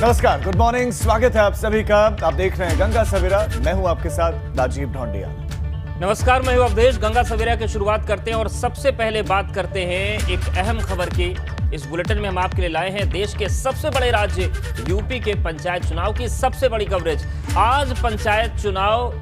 नमस्कार, good morning, स्वागत है आप सभी का। आप देख रहे हैं गंगा सवेरा। मैं हूं आपके साथ राजीव ढोंडिया। नमस्कार, मैं हूं अवधेश। गंगा सवेरा की शुरुआत करते हैं और सबसे पहले बात करते हैं एक अहम खबर की। इस बुलेटिन में हम आपके लिए लाए हैं देश के सबसे बड़े राज्य यूपी के पंचायत चुनाव की सबसे बड़ी कवरेज। आज पंचायत चुनाव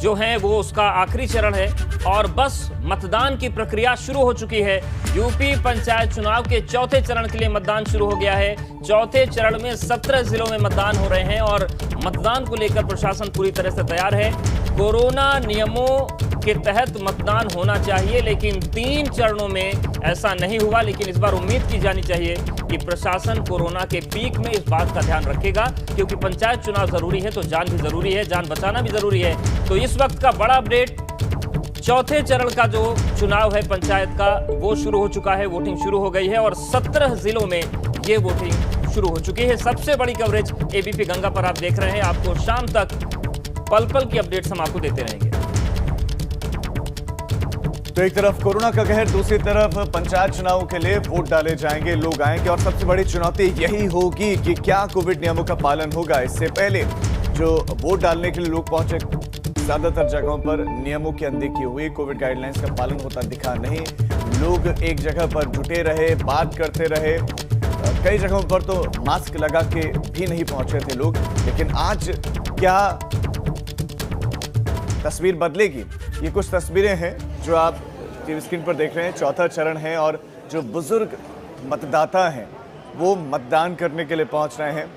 जो है वो उसका आखिरी चरण है और बस मतदान की प्रक्रिया शुरू हो चुकी है। यूपी पंचायत चुनाव के चौथे चरण के लिए मतदान शुरू हो गया है। चौथे चरण में 17 जिलों में मतदान हो रहे हैं और मतदान को लेकर प्रशासन पूरी तरह से तैयार है। कोरोना नियमों के तहत मतदान होना चाहिए, लेकिन 3 चरणों में ऐसा नहीं हुआ। लेकिन इस बार उम्मीद की जानी चाहिए कि प्रशासन कोरोना के पीक में इस बात का ध्यान रखेगा, क्योंकि पंचायत चुनाव जरूरी है तो जान भी जरूरी है, जान बचाना भी जरूरी है। तो इस वक्त का बड़ा अपडेट, चौथे चरण का जो चुनाव है पंचायत का वो शुरू हो चुका है। वोटिंग शुरू हो गई है और 17 जिलों में ये वोटिंग शुरू हो चुकी है। सबसे बड़ी कवरेज एबीपी गंगा पर आप देख रहे हैं। आपको शाम तक पल पल की अपडेट्स हम आपको देते रहेंगे। तो एक तरफ कोरोना का कहर, दूसरी तरफ पंचायत चुनाव के लिए वोट डाले जाएंगे, लोग आएंगे और सबसे बड़ी चुनौती यही होगी कि क्या कोविड नियमों का पालन होगा। इससे पहले जो वोट डालने के लिए लोग पहुंचे, ज्यादातर जगहों पर नियमों की अनदेखी हुई, कोविड गाइडलाइंस का पालन होता दिखा नहीं। लोग एक जगह पर जुटे रहे, बात करते रहे। कई जगहों पर तो मास्क लगा के भी नहीं पहुंचे थे लोग। लेकिन आज क्या तस्वीर बदलेगी? ये कुछ तस्वीरें हैं जो आप टीवी स्क्रीन पर देख रहे हैं। चौथा चरण है और जो बुजुर्ग मतदाता हैं वो मतदान करने के लिए पहुंच रहे हैं।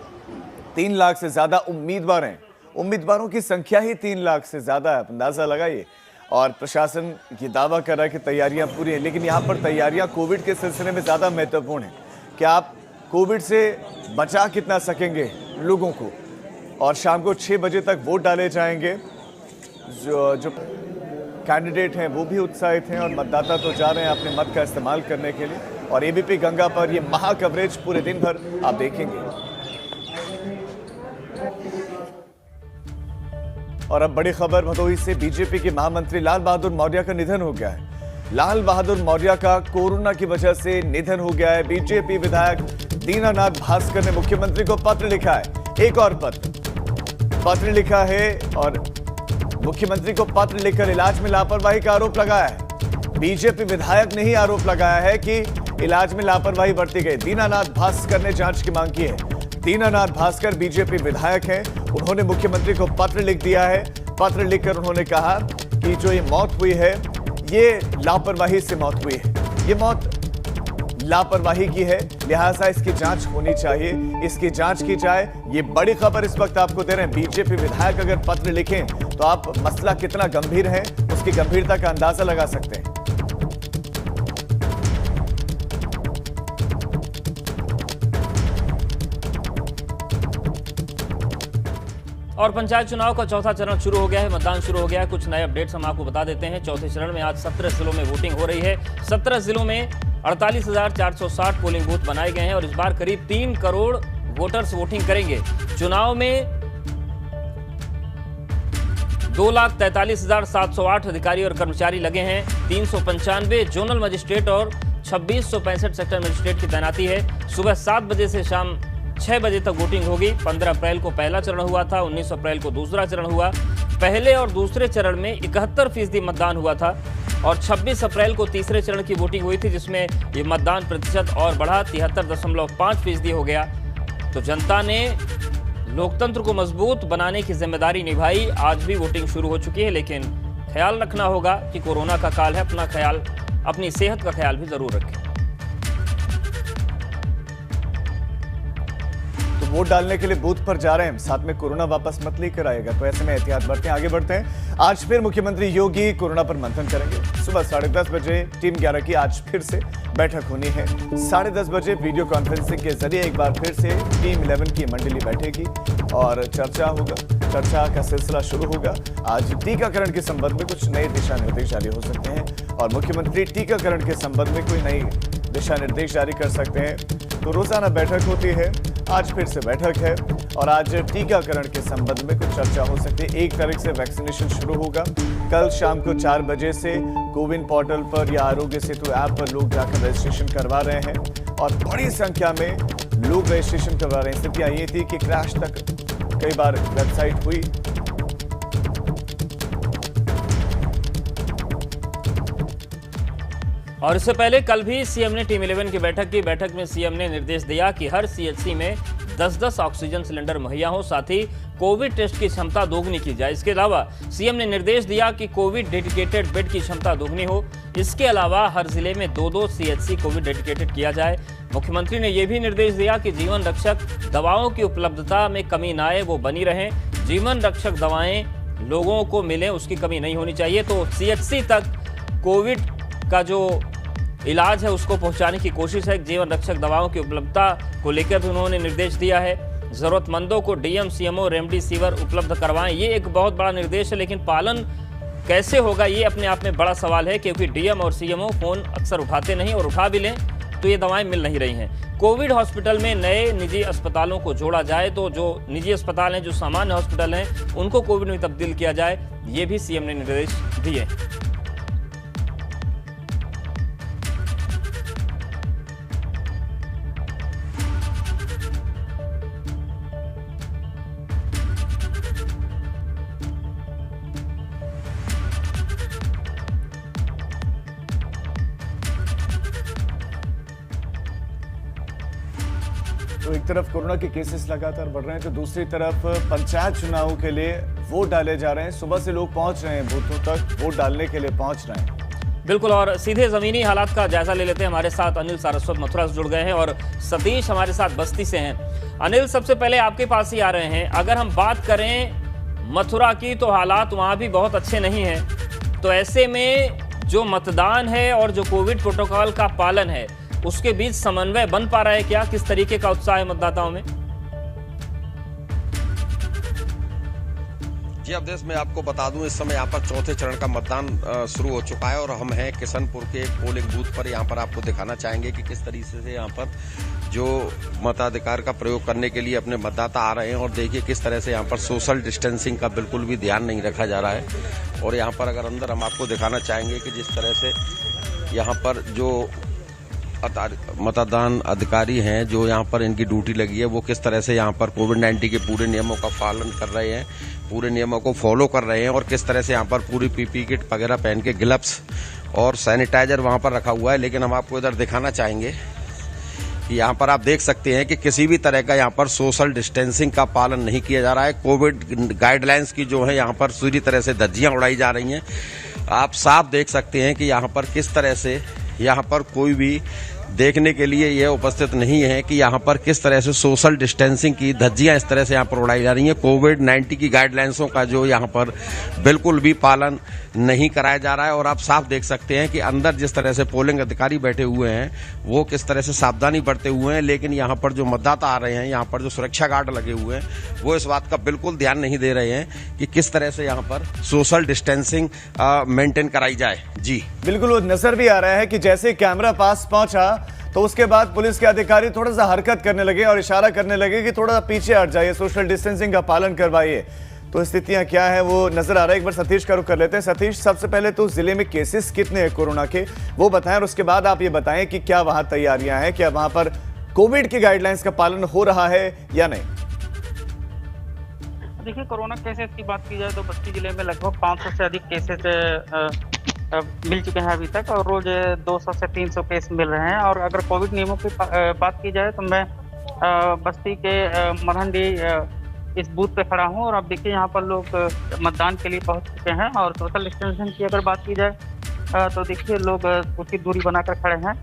3 लाख से ज्यादा उम्मीदवार हैं। उम्मीदवारों की संख्या ही 3 लाख से ज्यादा है, अंदाजा लगाइए। और प्रशासन ये दावा कर रहा है कि तैयारियां पूरी हैं, लेकिन यहाँ पर तैयारियां कोविड के सिलसिले में ज्यादा महत्वपूर्ण है कि आप कोविड से बचा कितना सकेंगे लोगों को। और शाम को 6 बजे तक वोट डाले जाएंगे। जो कैंडिडेट हैं वो भी उत्साहित हैं और मतदाता तो जा रहे हैं अपने मत का इस्तेमाल करने के लिए। और एबीपी गंगा पर ये महा कवरेज पूरे दिन भर आप देखेंगे। और अब बड़ी खबर भदोही से, बीजेपी के महामंत्री लाल बहादुर मौर्य का निधन हो गया है। लाल बहादुर मौर्य का कोरोना की वजह से निधन हो गया है। बीजेपी विधायक दीनानाथ भास्कर ने मुख्यमंत्री को पत्र लिखा है। एक और पत्र लिखा है और मुख्यमंत्री को पत्र लिखकर इलाज में लापरवाही का आरोप लगाया है। बीजेपी विधायक ने ही आरोप लगाया है कि इलाज में लापरवाही बरती गई। दीनानाथ भास्कर ने जांच की मांग की है। दीनानाथ भास्कर बीजेपी विधायक हैं। उन्होंने मुख्यमंत्री को पत्र लिख दिया है। पत्र लिखकर उन्होंने कहा कि जो ये मौत हुई है ये लापरवाही से मौत हुई है। ये मौत लापरवाही की है, लिहाजा इसकी जांच होनी चाहिए, इसकी जांच की जाए। ये बड़ी खबर इस वक्त आपको दे रहे हैं। बीजेपी विधायक अगर पत्र लिखें तो आप मसला कितना गंभीर है उसकी गंभीरता का अंदाजा लगा सकते हैं। और पंचायत चुनाव का चौथा चरण शुरू हो गया है, मतदान शुरू हो गया है। कुछ नए अपडेट्स हम आपको बता देते हैं। चौथे चरण में आज 17 जिलों में वोटिंग हो रही है। 17 जिलों में 48,460 पोलिंग बूथ बनाए गए हैं और इस बार करीब 3 करोड़ वोटर्स वोटिंग करेंगे। चुनाव में 2,43,708 अधिकारी और कर्मचारी लगे हैं। 395 जोनल मजिस्ट्रेट और 2665 सेक्टर मजिस्ट्रेट की तैनाती है। सुबह 7 बजे से शाम 6 बजे तक वोटिंग होगी। 15 अप्रैल को पहला चरण हुआ था, 19 अप्रैल को दूसरा चरण हुआ। पहले और दूसरे चरण में 71% मतदान हुआ था और 26 अप्रैल को तीसरे चरण की वोटिंग हुई थी, जिसमें ये मतदान प्रतिशत और बढ़ा 73.5% हो गया। तो जनता ने लोकतंत्र को मजबूत बनाने की जिम्मेदारी निभाई। आज भी वोटिंग शुरू हो चुकी है, लेकिन ख्याल रखना होगा कि कोरोना का काल है, अपना ख्याल, अपनी सेहत का ख्याल भी जरूर रखें। वोट डालने के लिए बूथ पर जा रहे हैं, साथ में कोरोना वापस मत लेकर आएगा, तो ऐसे में एहतियात बरतें। आगे बढ़ते हैं। आज फिर मुख्यमंत्री योगी कोरोना पर मंथन करेंगे। सुबह 10:30 बजे टीम 11 की आज फिर से बैठक होनी है। 10:30 बजे वीडियो कॉन्फ्रेंसिंग के जरिए एक बार फिर से टीम 11 की मंडली बैठेगी और चर्चा होगा। चर्चा का सिलसिला शुरू होगा। आज टीकाकरण के संबंध में कुछ नए दिशा निर्देश जारी हो सकते हैं और मुख्यमंत्री टीकाकरण के संबंध में कोई नई दिशा निर्देश जारी कर सकते हैं। तो रोजाना बैठक होती है, आज फिर से बैठक है और आज टीकाकरण के संबंध में कुछ चर्चा हो सकती है। 1 तारीख से वैक्सीनेशन शुरू होगा। कल शाम को 4 बजे से कोविन पोर्टल पर या आरोग्य सेतु ऐप पर लोग जाकर रजिस्ट्रेशन करवा रहे हैं और बड़ी संख्या में लोग रजिस्ट्रेशन करवा रहे हैं। स्थितियां ये थी कि क्रैश तक कई बार वेबसाइट हुई। और इससे पहले कल भी सीएम ने टीम 11 की बैठक में सीएम ने निर्देश दिया कि हर सीएचसी में 10-10 ऑक्सीजन सिलेंडर मुहैया हो, साथ ही कोविड टेस्ट की क्षमता दोगुनी की जाए। इसके अलावा सीएम ने निर्देश दिया कि कोविड डेडिकेटेड बेड की क्षमता दोगुनी हो। इसके अलावा हर जिले में 2-2 सीएचसी कोविड डेडिकेटेड किया जाए। मुख्यमंत्री ने यह भी निर्देश दिया कि जीवन रक्षक दवाओं की उपलब्धता में कमी न आए, वो बनी रहें। जीवन रक्षक दवाएं लोगों को मिले, उसकी कमी नहीं होनी चाहिए। तो सीएचसी तक कोविड का जो इलाज है उसको पहुंचाने की कोशिश है। जीवन रक्षक दवाओं की उपलब्धता को लेकर भी उन्होंने निर्देश दिया है। जरूरतमंदों को डीएम सीएमओ रेमडेसिविर उपलब्ध करवाएं, ये एक बहुत बड़ा निर्देश है, लेकिन पालन कैसे होगा ये अपने आप में बड़ा सवाल है, क्योंकि डीएम और सीएमओ फोन अक्सर उठाते नहीं, और उठा भी लें तो ये दवाएं मिल नहीं रही हैं। कोविड हॉस्पिटल में नए निजी अस्पतालों को जोड़ा जाए, तो जो निजी अस्पताल हैं, जो सामान्य हॉस्पिटल हैं, उनको कोविड में तब्दील किया जाए, ये भी सीएम ने निर्देश दिए। तो एक तरफ कोरोना के केसेस लगातार बढ़ रहे हैं, तो दूसरी तरफ पंचायत चुनावों के लिए वोट डाले जा रहे हैं। सुबह से लोग पहुंच रहे हैं बूथों तक, वोट डालने के लिए पहुंच रहे हैं। बिल्कुल, और सीधे जमीनी हालात का जायजा ले लेते हैं। हमारे साथ अनिल सारस्वत मथुरा से जुड़ गए हैं और सतीश हमारे साथ बस्ती से हैं। अनिल, सबसे पहले आपके पास ही आ रहे हैं। अगर हम बात करें मथुरा की, तो हालात वहाँ भी बहुत अच्छे नहीं हैं। तो ऐसे में जो मतदान है और जो कोविड प्रोटोकॉल का पालन है, उसके बीच समन्वय बन पा रहा है क्या? किस तरीके का उत्साह है मतदाताओं में? जी अवधेश, मैं आपको बता दूं, इस समय यहाँ पर चौथे चरण का मतदान शुरू हो चुका है और हम हैं किशनपुर के एक पोलिंग बूथ पर। यहाँ पर आपको दिखाना चाहेंगे कि किस तरीके से यहाँ पर जो मताधिकार का प्रयोग करने के लिए अपने मतदाता आ रहे हैं। और देखिए किस तरह से यहाँ पर सोशल डिस्टेंसिंग का बिल्कुल भी ध्यान नहीं रखा जा रहा है। और यहाँ पर अगर अंदर हम आपको दिखाना चाहेंगे कि जिस तरह से यहाँ पर जो मतदान अधिकारी हैं, जो यहाँ पर इनकी ड्यूटी लगी है, वो किस तरह से यहाँ पर कोविड-19 के पूरे नियमों का पालन कर रहे हैं, पूरे नियमों को फॉलो कर रहे हैं। और किस तरह से यहाँ पर पूरी पीपी किट वगैरह पहन के ग्लव्स और सैनिटाइजर वहाँ पर रखा हुआ है। लेकिन हम आपको इधर दिखाना चाहेंगे कि यहाँ पर आप देख सकते हैं कि किसी भी तरह का यहाँ पर सोशल डिस्टेंसिंग का पालन नहीं किया जा रहा है। कोविड गाइडलाइंस की जो है यहाँ पर पूरी तरह से धज्जियाँ उड़ाई जा रही हैं। आप साफ देख सकते हैं कि यहाँ पर किस तरह से यहाँ पर कोई भी देखने के लिए यह उपस्थित नहीं है कि यहाँ पर किस तरह से सोशल डिस्टेंसिंग की धज्जियां इस तरह से यहाँ पर उड़ाई जा रही हैं। कोविड-19 की गाइडलाइंसों का जो यहाँ पर बिल्कुल भी पालन नहीं कराया जा रहा है। और आप साफ देख सकते हैं कि अंदर जिस तरह से पोलिंग अधिकारी बैठे हुए हैं, वो किस तरह से सावधानी बरते हुए हैं। लेकिन यहाँ पर जो मतदाता आ रहे हैं, यहाँ पर जो सुरक्षा गार्ड लगे हुए हैं, वो इस बात का बिल्कुल ध्यान नहीं दे रहे हैं कि किस तरह से यहाँ पर सोशल डिस्टेंसिंग मेंटेन कराई जाए। जी बिल्कुल, वो नजर भी आ रहा है कि जैसे कैमरा पास पहुंचा तो उसके बाद पुलिस के अधिकारी थोड़ा सा हरकत करने लगे और इशारा करने लगे कि थोड़ा सा पीछे हट जाइए, सोशल डिस्टेंसिंग का पालन करवाइए। तो स्थितियां क्या है वो नजर आ रहा है। एक बार सतीश का रुख कर लेते हैं। सतीश, सबसे पहले तो जिले में केसेस कितने हैं कोरोना के, वो बताएं, और उसके बाद आप ये बताएं कि क्या वहां तैयारियां हैं, क्या वहां पर कोविड की गाइडलाइंस का पालन हो रहा है या नहीं? देखिए, कोरोना केसेस की बात की जाए तो बस्ती जिले में लगभग 500 से अधिक केसेस मिल चुके हैं अभी तक, और रोज 200 से 300 केस मिल रहे हैं। और अगर कोविड नियमों की बात की जाए तो मैं बस्ती के मरहंडी इस बूथ पे खड़ा हूं, और अब देखिए यहाँ पर लोग मतदान के लिए पहुंच चुके हैं। और सोशल डिस्टेंसिंग की अगर बात की जाए तो देखिए लोग उचित दूरी बनाकर खड़े हैं,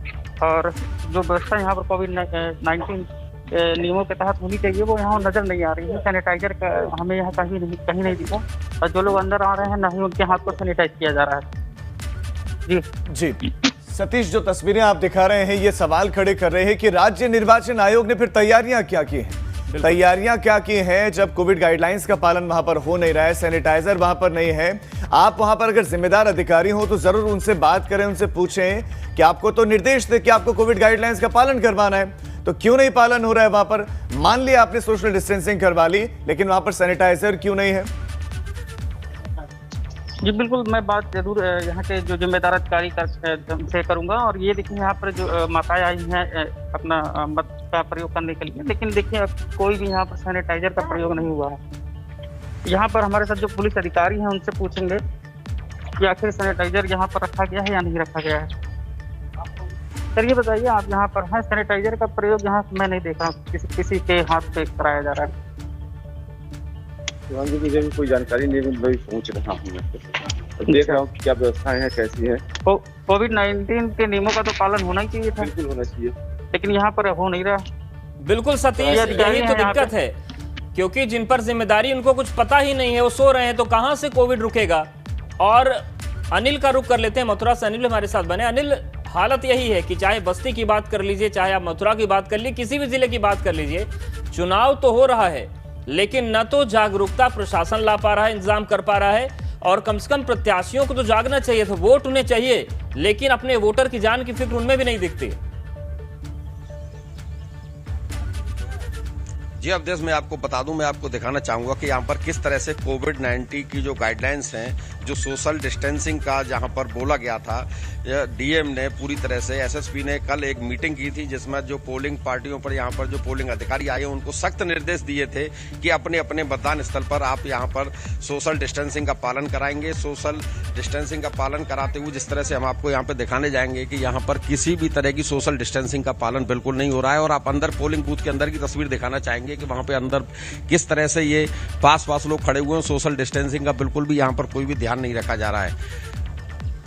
और जो व्यवस्था यहाँ पर कोविड-19 नियमों के तहत होनी चाहिए वो यहाँ नजर नहीं आ रही है। सैनिटाइजर का हमें यहाँ कहीं नहीं दिखा, और जो लोग अंदर आ रहे हैं ना ही उनके हाथ को सैनिटाइज किया जा रहा है। जी सतीश, जो तस्वीरें आप दिखा रहे हैं ये सवाल खड़े कर रहे हैं कि राज्य निर्वाचन आयोग ने फिर तैयारियां क्या की हैं? तैयारियां क्या की हैं जब कोविड गाइडलाइंस का पालन वहां पर हो नहीं रहा है, सैनिटाइजर वहां पर नहीं है। आप वहां पर अगर जिम्मेदार अधिकारी हो तो जरूर उनसे बात करें, उनसे पूछें कि आपको तो निर्देश थे कि आपको कोविड गाइडलाइंस का पालन करवाना है, तो क्यों नहीं पालन हो रहा है वहां पर? मान लिया आपने सोशल डिस्टेंसिंग करवा ली, लेकिन वहां पर सैनिटाइजर क्यों नहीं है? जी बिल्कुल, मैं बात जरूर यहाँ के जो जिम्मेदार अधिकारी से करूंगा। और ये देखिए यहाँ पर जो माताएं आई हैं अपना मत का प्रयोग करने के लिए। लेकिन देखिए अब कोई भी यहाँ पर सैनिटाइजर का प्रयोग नहीं हुआ है। यहाँ पर हमारे साथ जो पुलिस अधिकारी हैं उनसे पूछेंगे कि आखिर सैनिटाइजर यहाँ पर रखा गया है या नहीं रखा गया है। सर ये बताइए, आप यहाँ पर हैं, सैनिटाइजर का प्रयोग यहाँ मैं नहीं देख रहा हूँ किसी के हाथ पे कराया जा रहा है। मुझे भी कोई जानकारी नहीं है, वही पूछ रहा हूँ, देख रहा हूँ क्या व्यवस्थाएं हैं, कैसी है। कोविड-19 के नियमों का तो पालन होना ही चाहिए था, बिल्कुल होना चाहिए, लेकिन यहाँ पर हो नहीं रहा। बिल्कुल सतीश, यही तो दिक्कत है, क्योंकि जिन पर जिम्मेदारी उनको कुछ पता ही नहीं है, वो सो रहे हैं, तो कहां से कोविड रुकेगा। और अनिल का रुख कर लेते हैं, मथुरा से अनिल हमारे साथ बने। अनिल, हालत यही है कि चाहे बस्ती की बात कर लीजिए, चाहे आप मथुरा की बात कर लीजिए, किसी भी जिले की बात कर लीजिए, चुनाव तो हो रहा है, लेकिन न तो जागरूकता प्रशासन ला पा रहा है, इंतजाम कर पा रहा है, और कम से कम प्रत्याशियों को तो जागना चाहिए था, वोट उन्हें चाहिए, लेकिन अपने वोटर की जान की फिक्र उनमें भी नहीं दिखती। जी अवधेश, मैं आपको बता दूं, मैं आपको दिखाना चाहूंगा कि यहाँ पर किस तरह से कोविड-19 की जो गाइडलाइंस हैं, जो सोशल डिस्टेंसिंग का जहाँ पर बोला गया था, डीएम ने पूरी तरह से, एसएसपी ने कल एक मीटिंग की थी जिसमें जो पोलिंग पार्टियों पर यहाँ पर जो पोलिंग अधिकारी आए उनको सख्त निर्देश दिए थे कि अपने अपने मतदान स्थल पर आप यहाँ पर सोशल डिस्टेंसिंग का पालन कराएंगे। सोशल डिस्टेंसिंग का पालन कराते हुए जिस तरह से हम आपको यहाँ पर दिखाने जाएंगे कि यहाँ पर किसी भी तरह की सोशल डिस्टेंसिंग का पालन बिल्कुल नहीं हो रहा है। और आप अंदर पोलिंग बूथ के अंदर की तस्वीर दिखाना चाहेंगे कि वहाँ पे अंदर किस तरह से ये पास लोग खड़े हुए हैं, सोशल डिस्टेंसिंग का बिल्कुल भी यहाँ पर कोई भी ध्यान नहीं रखा जा रहा है।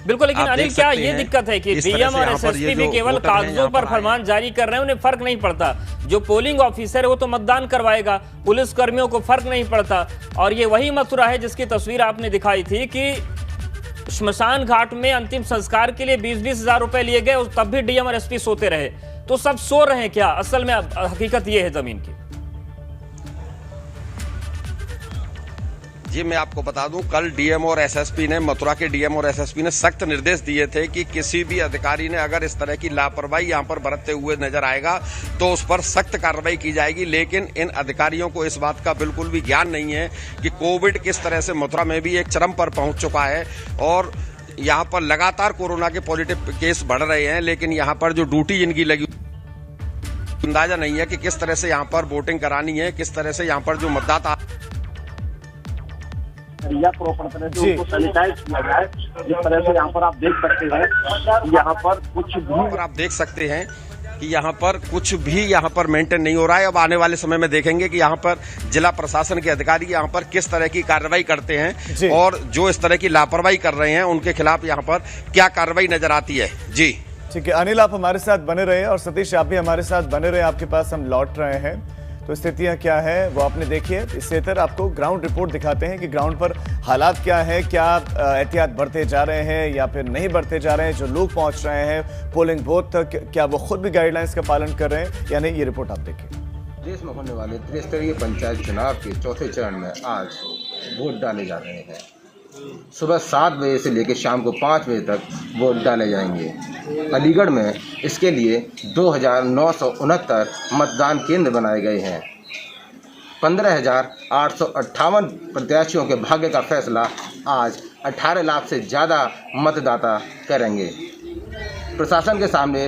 बिल्कुल, लेकिन अनिल क्या ये दिक्कत है कि डीएम और एसएसपी भी केवल कागजों पर फरमान जारी कर रहे हैं, उन्हें फर्क नहीं पड़ता। जो पोलिंग ऑफिसर है वो तो मतदान करवाएगा, पुलिस कर्मियों को फर्क नहीं पड़ता। और ये वही मथुरा है जिसकी तस्वीर आपने दिखाई थी कि श्मशान घाट में अंतिम संस्कार के लिए 20-20 हजार रुपए लिए गए, तब भी डीएम और एसपी सोते रहे। तो सब सो रहे हैं क्या? असल में हकीकत ये है जमीन की। जी मैं आपको बता दूं, कल डीएम और एसएसपी ने, मथुरा के डीएम और एसएसपी ने सख्त निर्देश दिए थे कि किसी भी अधिकारी ने अगर इस तरह की लापरवाही यहां पर बरतते हुए नजर आएगा तो उस पर सख्त कार्रवाई की जाएगी। लेकिन इन अधिकारियों को इस बात का बिल्कुल भी ज्ञान नहीं है कि कोविड किस तरह से मथुरा में भी एक चरम पर पहुंच चुका है और यहाँ पर लगातार कोरोना के पॉजिटिव केस बढ़ रहे हैं। लेकिन यहाँ पर जो ड्यूटी इनकी लगी, अंदाजा नहीं है कि किस तरह से यहाँ पर वोटिंग करानी है, किस तरह से यहाँ पर जो मतदाता प्रॉपर तरह से उनको सैनिटाइज किया जाए। जिस तरह से यहाँ पर आप देख सकते हैं, यहाँ पर कुछ भी आप देख सकते हैं कि यहाँ पर कुछ भी यहाँ पर मेंटेन नहीं हो रहा है। अब आने वाले समय में देखेंगे कि यहाँ पर जिला प्रशासन के अधिकारी यहाँ पर किस तरह की कार्रवाई करते हैं और जो इस तरह की लापरवाही कर रहे हैं उनके खिलाफ यहाँ पर क्या कार्रवाई नजर आती है। जी ठीक है अनिल, आप हमारे साथ बने रहे और सतीश आप भी हमारे साथ बने रहे। आपके पास हम लौट रहे हैं, तो स्थितियां क्या है वो आपने देखी है। इससे तर आपको ग्राउंड रिपोर्ट दिखाते हैं कि ग्राउंड पर हालात क्या है, क्या एहतियात बरते जा रहे हैं या फिर नहीं बरते जा रहे हैं। जो लोग पहुंच रहे हैं पोलिंग बूथ तक, क्या वो खुद भी गाइडलाइंस का पालन कर रहे हैं या नहीं, ये रिपोर्ट आप देखिए। देश में होने वाले त्रिस्तरीय पंचायत चुनाव के चौथे चरण में आज वोट डाले जा रहे हैं। सुबह 7 बजे से लेकर शाम को 5 बजे तक वोट डाले जाएंगे। अलीगढ़ में इसके लिए 2969 मतदान केंद्र बनाए गए हैं। 15,858 प्रत्याशियों के भाग्य का फैसला आज 18 लाख से ज़्यादा मतदाता करेंगे। प्रशासन के सामने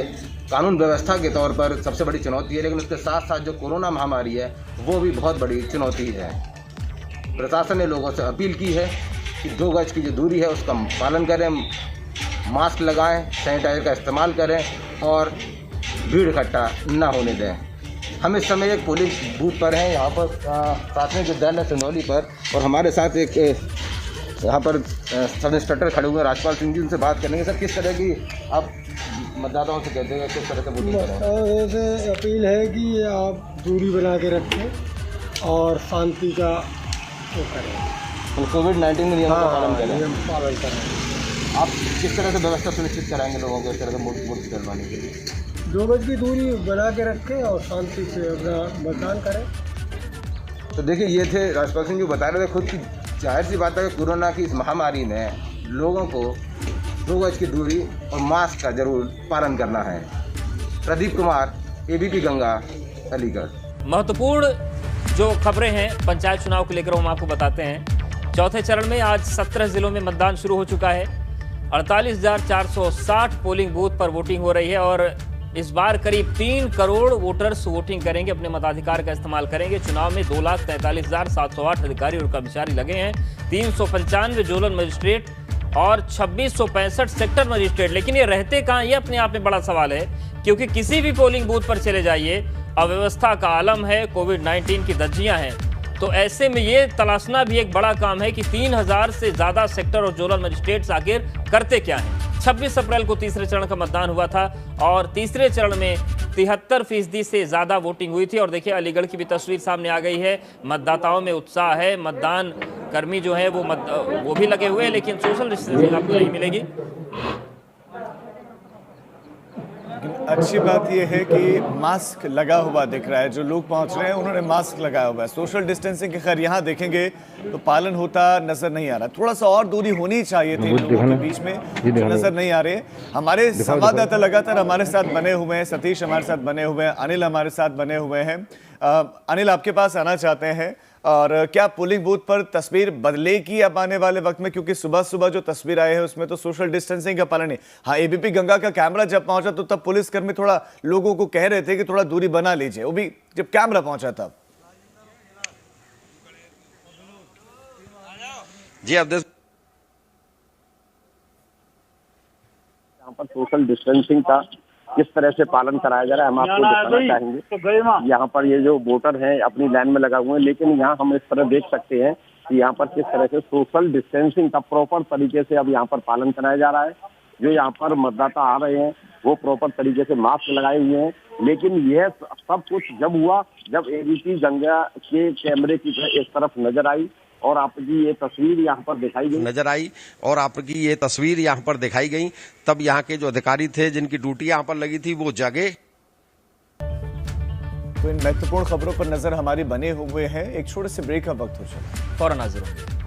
कानून व्यवस्था के तौर पर सबसे बड़ी चुनौती है, लेकिन उसके साथ साथ जो कोरोना महामारी है वो भी बहुत बड़ी चुनौती है। प्रशासन ने लोगों से अपील की है कि 2 गज की जो दूरी है उसका पालन करें, मास्क लगाएं, सैनिटाइजर का इस्तेमाल करें और भीड़ इकट्ठा न होने दें। हम इस समय एक पोलिंग बूथ पर हैं, यहाँ पर प्राथमिक विद्यालय सिंधौली पर, और हमारे साथ एक यहाँ पर सब इंस्पेक्टर खड़े हुए हैं राजपाल सिंह जी, उनसे बात करेंगे। सर, किस तरह की आप मतदाताओं से कहते हैं किस तरह से वोटिंग करें? मतदाताओं से अपील है कि आप दूरी बना के रखें और शांति का वो करें, कोविड-19 के नियमों का पालन पालन करें। आप किस तरह से व्यवस्था सुनिश्चित कराएंगे लोगों को इस तरह से वोट डलवाने के लिए? 2 गज की दूरी बना के रखें और शांति से अपना मतदान करें। तो देखिए, ये थे राजपाल सिंह जी बता रहे थे खुद की। जाहिर सी बात है कि कोरोना की इस महामारी में लोगों को 2 गज की दूरी और मास्क का जरूर पालन करना है। प्रदीप कुमार, एबीपी गंगा, अलीगढ़। महत्वपूर्ण जो खबरें हैं पंचायत चुनाव को लेकर हम आपको बताते हैं। चौथे चरण में आज 17 जिलों में मतदान शुरू हो चुका है। 48,460 पोलिंग बूथ पर वोटिंग हो रही है और इस बार करीब 3 करोड़ वोटर्स वोटिंग करेंगे, अपने मताधिकार का इस्तेमाल करेंगे। चुनाव में 2,43,708 अधिकारी और कर्मचारी लगे हैं, 395 जोनल मजिस्ट्रेट और 2665 सेक्टर मजिस्ट्रेट। लेकिन ये रहते कहाँ, ये अपने आप में बड़ा सवाल है, क्योंकि किसी भी पोलिंग बूथ पर चले जाइए, अव्यवस्था का आलम है, कोविड-19 की धज्जियां हैं। तो ऐसे में ये तलाशना भी एक बड़ा काम है कि 3000 से ज्यादा सेक्टर और जोनल मजिस्ट्रेट्स आखिर करते क्या हैं। 26 अप्रैल को तीसरे चरण का मतदान हुआ था और तीसरे चरण में 73% से ज्यादा वोटिंग हुई थी। और देखिए अलीगढ़ की भी तस्वीर सामने आ गई है, मतदाताओं में उत्साह है, मतदान कर्मी जो है वो भी लगे हुए हैं, लेकिन सोशल डिस्टेंसिंग आपको नहीं मिलेगी। अच्छी बात यह है कि मास्क लगा हुआ दिख रहा है, जो लोग पहुंच रहे हैं उन्होंने मास्क लगाया हुआ है। सोशल डिस्टेंसिंग के खैर यहाँ देखेंगे तो पालन होता नजर नहीं आ रहा, थोड़ा सा और दूरी होनी चाहिए थी लोगों के बीच में, जो नजर नहीं आ रहे। हमारे संवाददाता लगातार हमारे साथ बने हुए हैं, सतीश हमारे साथ बने हुए हैं, अनिल हमारे साथ बने हुए हैं। अनिल, आपके पास आना चाहते हैं, और क्या पोलिंग बूथ पर तस्वीर बदलेगी अब आने वाले वक्त में, क्योंकि सुबह सुबह जो तस्वीर आए हैं उसमें तो सोशल डिस्टेंसिंग का पालन नहीं। हाँ, एबीपी गंगा का कैमरा जब पहुंचा तो तब पुलिसकर्मी थोड़ा लोगों को कह रहे थे कि थोड़ा दूरी बना लीजिए, वो भी जब कैमरा पहुंचा तब। जी अब यहाँ पर सोशल डिस्टेंसिंग का किस तरह से पालन कराया जा रहा है हम आपको बताना चाहेंगे। यहाँ पर ये जो वोटर हैं अपनी लाइन में लगा हुए हैं, लेकिन यहाँ हम इस तरह देख सकते हैं कि यहाँ पर किस तरह से सोशल डिस्टेंसिंग का प्रॉपर तरीके से अब यहाँ पर पालन कराया जा रहा है। जो यहाँ पर मतदाता आ रहे हैं वो प्रॉपर तरीके से मास्क लगाए हुए हैं, लेकिन यह सब कुछ जब हुआ जब एबीपी गंगा के कैमरे की एक तरफ नजर आई और आपकी ये तस्वीर यहाँ पर दिखाई गई तब यहाँ के जो अधिकारी थे जिनकी ड्यूटी यहाँ पर लगी थी वो जगे। तो इन महत्वपूर्ण खबरों पर नजर हमारी बने हुए हैं, एक छोटे से ब्रेक का वक्त हो चला, फौरन हाजिर होंगे।